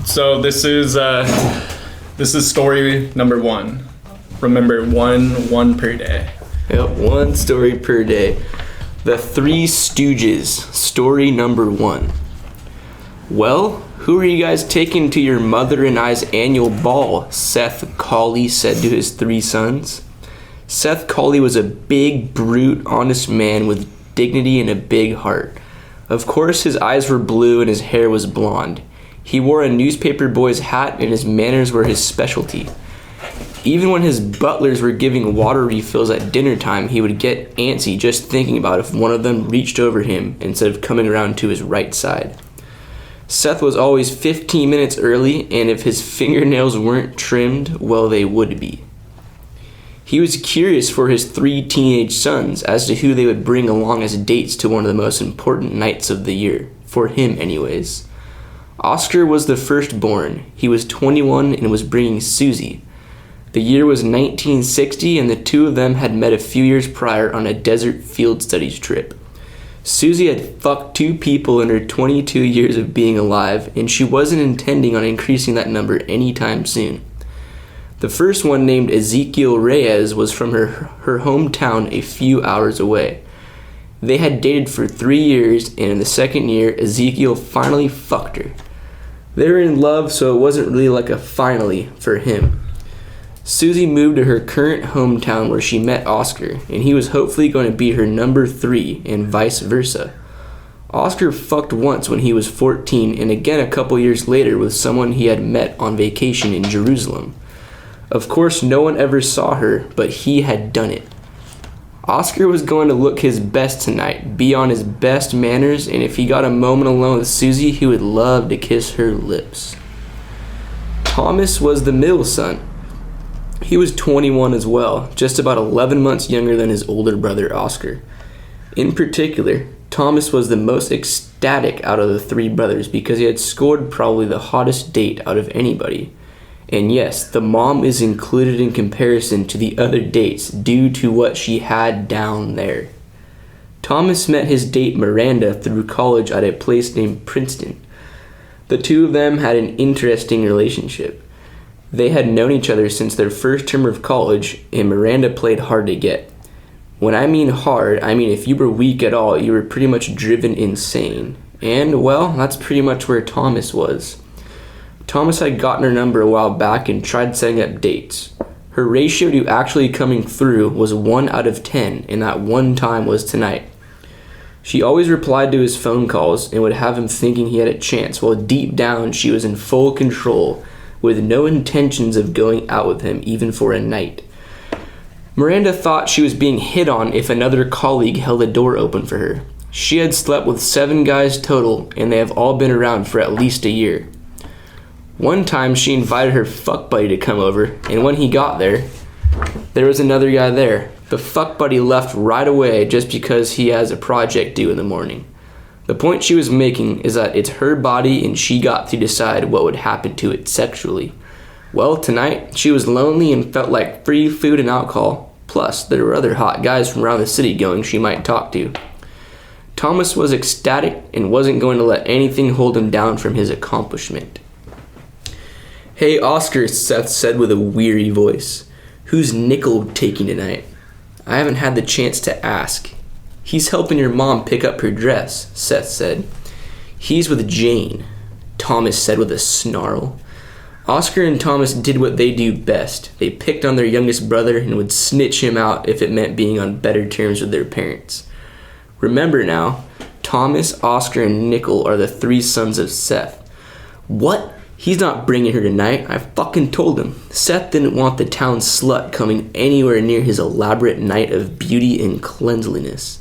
So this is story number 1. Remember, one per day. Yep, one story per day. The Three Stooges, story number 1. Well, who are you guys taking to your mother and I's annual ball? Seth Cawley said to his 3 sons. Seth Cawley was a big, brute, honest man with dignity and a big heart. Of course, his eyes were blue and his hair was blonde. He wore a newspaper boy's hat and his manners were his specialty. Even when his butlers were giving water refills at dinner time, he would get antsy just thinking about if one of them reached over him instead of coming around to his right side. Seth was always 15 minutes early, and if his fingernails weren't trimmed, well, they would be. He was curious for his 3 teenage sons as to who they would bring along as dates to one of the most important nights of the year, for him anyways. Oscar was the firstborn. He was 21 and was bringing Susie. The year was 1960, and the 2 of them had met a few years prior on a desert field studies trip. Susie had fucked 2 people in her 22 years of being alive, and she wasn't intending on increasing that number anytime soon. The first one, named Ezekiel Reyes, was from her hometown a few hours away. They had dated for 3 years, and in the second year, Ezekiel finally fucked her. They were in love, so it wasn't really like a finally for him. Susie moved to her current hometown where she met Oscar, and he was hopefully going to be her number 3, and vice versa. Oscar fucked once when he was 14, and again a couple years later with someone he had met on vacation in Jerusalem. Of course, no one ever saw her, but he had done it. Oscar was going to look his best tonight, be on his best manners, and if he got a moment alone with Susie, he would love to kiss her lips. Thomas was the middle son. He was 21 as well, just about 11 months younger than his older brother Oscar. In particular, Thomas was the most ecstatic out of the 3 brothers because he had scored probably the hottest date out of anybody. And yes, the mom is included in comparison to the other dates due to what she had down there. Thomas met his date Miranda through college at a place named Princeton. The 2 of them had an interesting relationship. They had known each other since their first term of college, and Miranda played hard to get. When I mean hard, I mean if you were weak at all, you were pretty much driven insane. And, well, that's pretty much where Thomas was. Thomas had gotten her number a while back and tried setting up dates. Her ratio to actually coming through was 1 out of 10, and that one time was tonight. She always replied to his phone calls and would have him thinking he had a chance, while deep down she was in full control, with no intentions of going out with him, even for a night. Miranda thought she was being hit on if another colleague held a door open for her. She had slept with 7 guys total, and they have all been around for at least a year. One time she invited her fuck buddy to come over, and when he got there was another guy there. The fuck buddy left right away just because he has a project due in the morning. The point she was making is that it's her body and she got to decide what would happen to it sexually. Well, tonight, she was lonely and felt like free food and alcohol, plus there were other hot guys from around the city going she might talk to. Thomas was ecstatic and wasn't going to let anything hold him down from his accomplishment. "Hey, Oscar," Seth said with a weary voice. "Who's Nickel taking tonight?" "I haven't had the chance to ask." "He's helping your mom pick up her dress," Seth said. "He's with Jane," Thomas said with a snarl. Oscar and Thomas did what they do best. They picked on their youngest brother and would snitch him out if it meant being on better terms with their parents. Remember now, Thomas, Oscar, and Nickel are the 3 sons of Seth. "What? He's not bringing her tonight. I fucking told him." Seth didn't want the town slut coming anywhere near his elaborate night of beauty and cleanliness.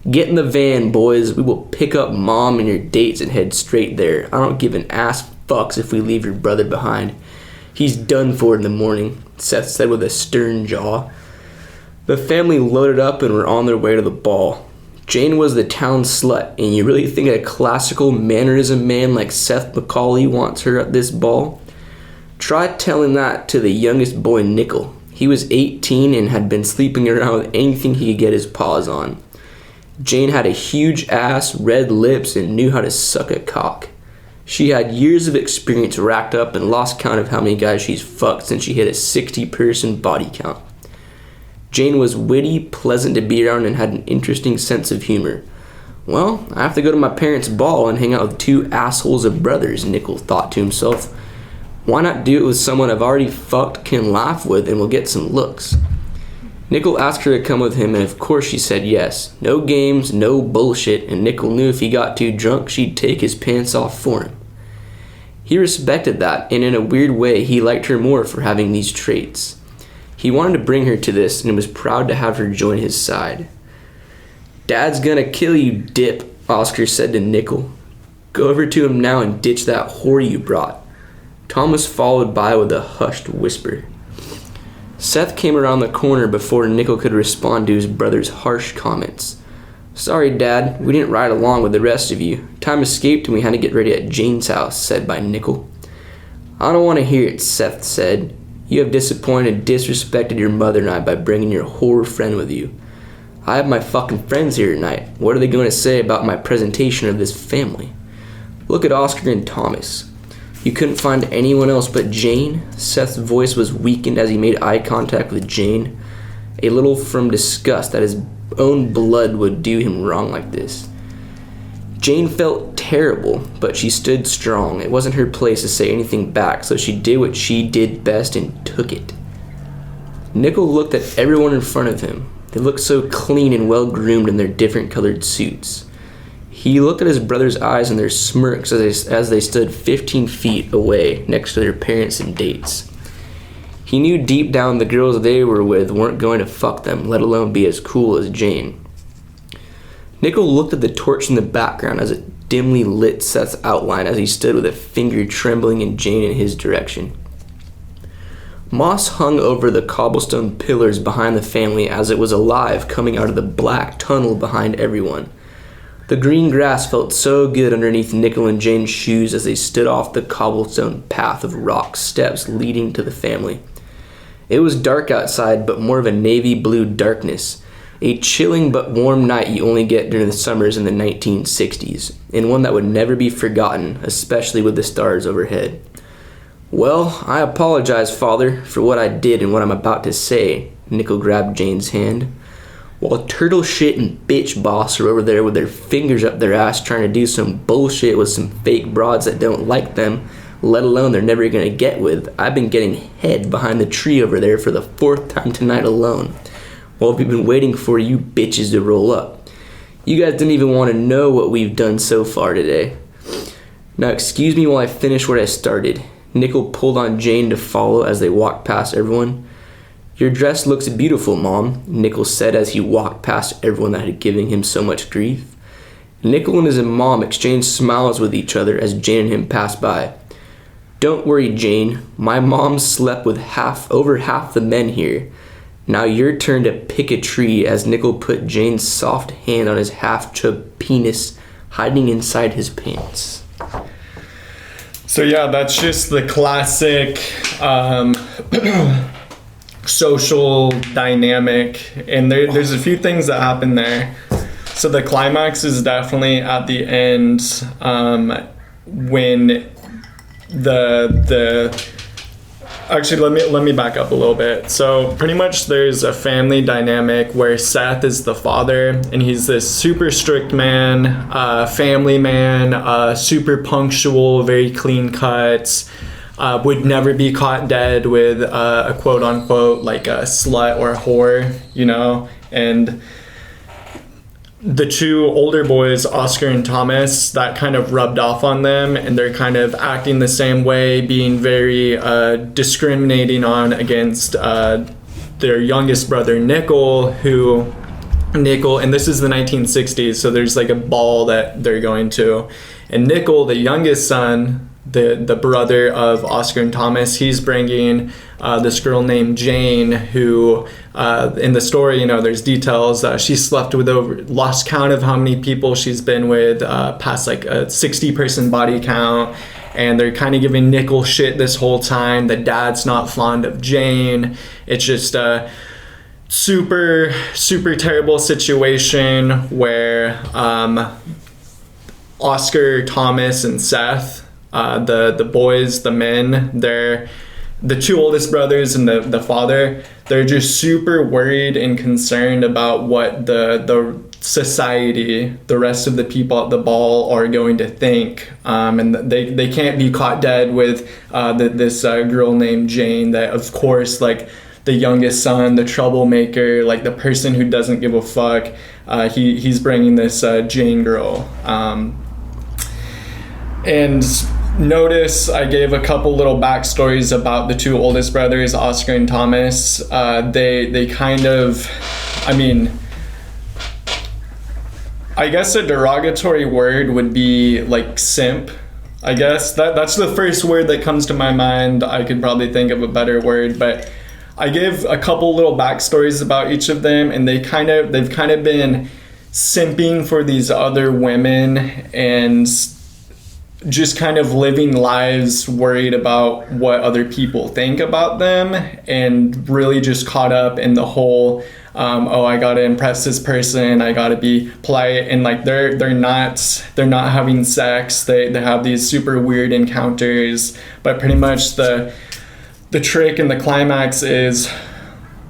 "Get in the van, boys. We will pick up mom and your dates and head straight there. I don't give an ass fucks if we leave your brother behind. He's done for in the morning," Seth said with a stern jaw. The family loaded up and were on their way to the ball. Jane was the town slut, and you really think a classical mannerism man like Seth McCauley wants her at this ball? Try telling that to the youngest boy, Nickel. He was 18 and had been sleeping around with anything he could get his paws on. Jane had a huge ass, red lips, and knew how to suck a cock. She had years of experience racked up and lost count of how many guys she's fucked since she hit a 60-person body count. Jane was witty, pleasant to be around, and had an interesting sense of humor. Well, I have to go to my parents' ball and hang out with two assholes of brothers, Nickel thought to himself. Why not do it with someone I've already fucked, can laugh with, and will get some looks? Nickel asked her to come with him, and of course she said yes. No games, no bullshit, and Nickel knew if he got too drunk, she'd take his pants off for him. He respected that, and in a weird way, he liked her more for having these traits. He wanted to bring her to this, and was proud to have her join his side. Dad's gonna kill you, dip, Oscar said to Nickel. Go over to him now and ditch that whore you brought. Thomas followed by with a hushed whisper. Seth came around the corner before Nickel could respond to his brother's harsh comments. Sorry, Dad, we didn't ride along with the rest of you. Time escaped and we had to get ready at Jane's house, said by Nickel. I don't want to hear it, Seth said. You have disappointed and disrespected your mother and I by bringing your whore friend with you. I have my fucking friends here tonight. What are they going to say about my presentation of this family? Look at Oscar and Thomas. You couldn't find anyone else but Jane? Seth's voice was weakened as he made eye contact with Jane, a little from disgust that his own blood would do him wrong like this. Jane felt terrible, but she stood strong. It wasn't her place to say anything back, so she did what she did best and took it. Nickel looked at everyone in front of him. They looked so clean and well-groomed in their different colored suits. He looked at his brother's eyes and their smirks as they stood 15 feet away next to their parents and dates. He knew deep down the girls they were with weren't going to fuck them, let alone be as cool as Jane. Nickel looked at the torch in the background as it dimly lit Seth's outline as he stood with a finger trembling in Jane in his direction. Moss hung over the cobblestone pillars behind the family as it was alive, coming out of the black tunnel behind everyone. The green grass felt so good underneath Nickel and Jane's shoes as they stood off the cobblestone path of rock steps leading to the family. It was dark outside, but more of a navy blue darkness, a chilling but warm night you only get during the summers in the 1960s, and one that would never be forgotten, especially with the stars overhead. Well, I apologize, Father, for what I did and what I'm about to say. Nickel grabbed Jane's hand. While turtle shit and bitch boss are over there with their fingers up their ass trying to do some bullshit with some fake broads that don't like them, let alone they're never gonna get with, I've been getting head behind the tree over there for the 4th time tonight alone. While we've been waiting for you bitches to roll up. You guys didn't even want to know what we've done so far today. Now excuse me while I finish what I started. Nickel pulled on Jane to follow as they walked past everyone. Your dress looks beautiful, Mom, Nickel said as he walked past everyone that had given him so much grief. Nickel and his mom exchanged smiles with each other as Jane and him passed by. Don't worry, Jane. My mom slept with over half the men here. Now your turn to pick a tree as Nickel put Jane's soft hand on his half-chub penis hiding inside his pants. So yeah, that's just the classic social dynamic, and there's a few things that happen there. So the climax is definitely at the end, when actually let me back up a little bit. So pretty much there's a family dynamic where Seth is the father, and he's this super strict man, family man, super punctual, very clean cut. Would never be caught dead with a quote unquote like a slut or a whore, you know. And the two older boys, Oscar and Thomas, that kind of rubbed off on them, and they're kind of acting the same way, being very discriminating on against their youngest brother Nickel, and this is the 1960s, so there's like a ball that they're going to, and Nickel, the youngest son, the brother of Oscar and Thomas, he's bringing this girl named Jane, who in the story, you know, there's details, she slept with lost count of how many people she's been with, past like a 60-person body count, and they're kind of giving Nickel shit this whole time. The dad's not fond of Jane. It's just a super terrible situation where Oscar, Thomas, and Seth The boys, the men, they're the two oldest brothers and the father. They're just super worried and concerned about what the society, the rest of the people at the ball are going to think, and they can't be caught dead with this girl named Jane, that of course, like, the youngest son, the troublemaker, like the person who doesn't give a fuck, he's bringing this Jane girl. And notice I gave a couple little backstories about the two oldest brothers, Oscar and Thomas. They kind of, I mean, I guess a derogatory word would be like simp. I guess that's the first word that comes to my mind. I could probably think of a better word, but I give a couple little backstories about each of them, and they've kind of been simping for these other women and just kind of living lives worried about what other people think about them, and really just caught up in the whole oh, I gotta impress this person, I gotta be polite, and like they're not having sex. They have these super weird encounters, but pretty much the trick and the climax is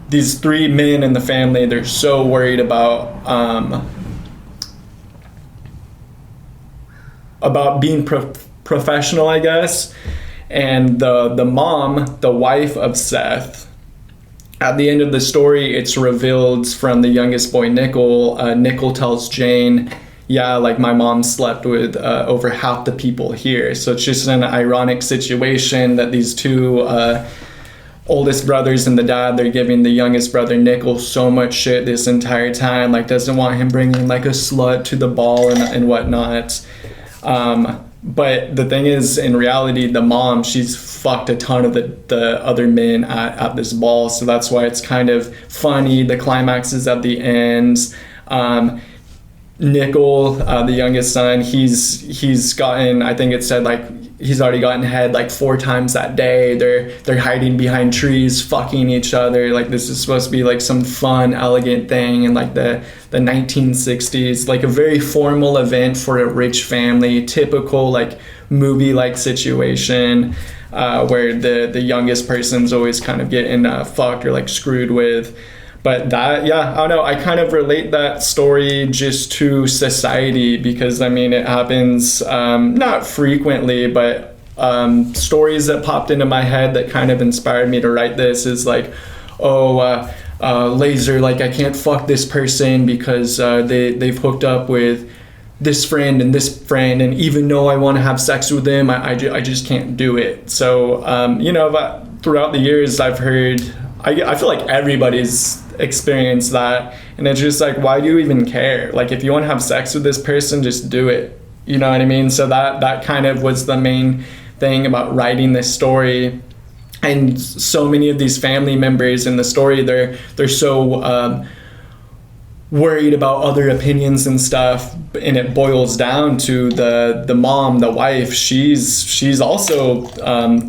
these three men in the family, they're so worried about being professional, I guess. And the mom, the wife of Seth, at the end of the story, it's revealed from the youngest boy, Nickel. Nickel tells Jane, yeah, like, my mom slept with over half the people here. So it's just an ironic situation that these two oldest brothers and the dad, they're giving the youngest brother, Nickel, so much shit this entire time, like doesn't want him bringing like a slut to the ball and whatnot. But the thing is, in reality, the mom, she's fucked a ton of the other men at this ball. So that's why it's kind of funny. The climax is at the end. Nickel, the youngest son, he's gotten, I think it said, like, he's already gotten head like 4 times that day. They're hiding behind trees, fucking each other. Like, this is supposed to be like some fun, elegant thing in like the 1960s, like a very formal event for a rich family, typical like movie like situation, where the youngest person's always kind of getting fucked or like screwed with. But that, yeah, I don't know, I kind of relate that story just to society, because I mean, it happens not frequently, but stories that popped into my head that kind of inspired me to write this is like, Laser, like, I can't fuck this person because they've hooked up with this friend, and even though I want to have sex with them, I just can't do it. So, you know, throughout the years, I've heard, I feel like everybody's experienced that, and it's just like, why do you even care? Like, if you want to have sex with this person, just do it. You know what I mean? So that kind of was the main thing about writing this story. And so many of these family members in the story, they're so worried about other opinions and stuff, and it boils down to the mom, the wife. She's also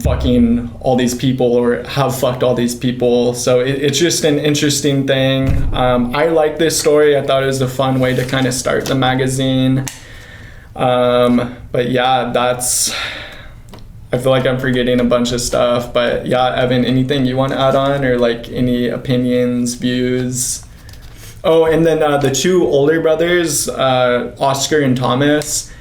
fucking all these people, or have fucked all these people. So it's just an interesting thing. I like this story. I thought it was a fun way to kind of start the magazine. But yeah, I feel like I'm forgetting a bunch of stuff. But yeah, Evan, anything you want to add on, or like any opinions, views? Oh, and then the two older brothers, Oscar and Thomas,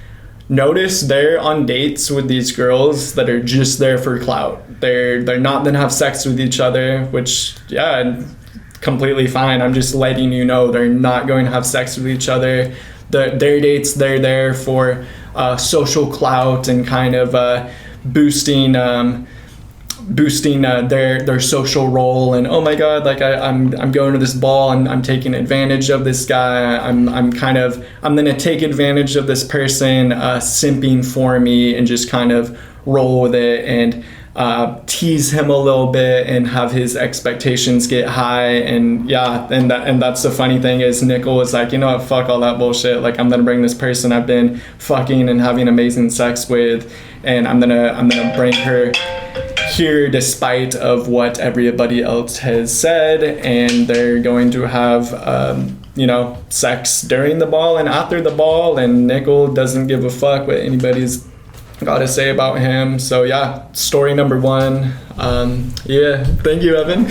notice they're on dates with these girls that are just there for clout. They're not gonna have sex with each other, which, yeah, completely fine. I'm just letting you know they're not going to have sex with each other. Their dates, they're there for social clout and kind of boosting their social role, and oh my god, like I'm going to this ball and I'm taking advantage of this guy. I'm gonna take advantage of this person simping for me, and just kind of roll with it and tease him a little bit and have his expectations get high. And yeah, and that's the funny thing is, Nickel was like, you know what, fuck all that bullshit. Like, I'm gonna bring this person I've been fucking and having amazing sex with, and I'm gonna bring her here despite of what everybody else has said, and they're going to have sex during the ball and after the ball, and Nickel doesn't give a fuck what anybody's got to say about him. So yeah, story number one. Yeah, thank you, Evan.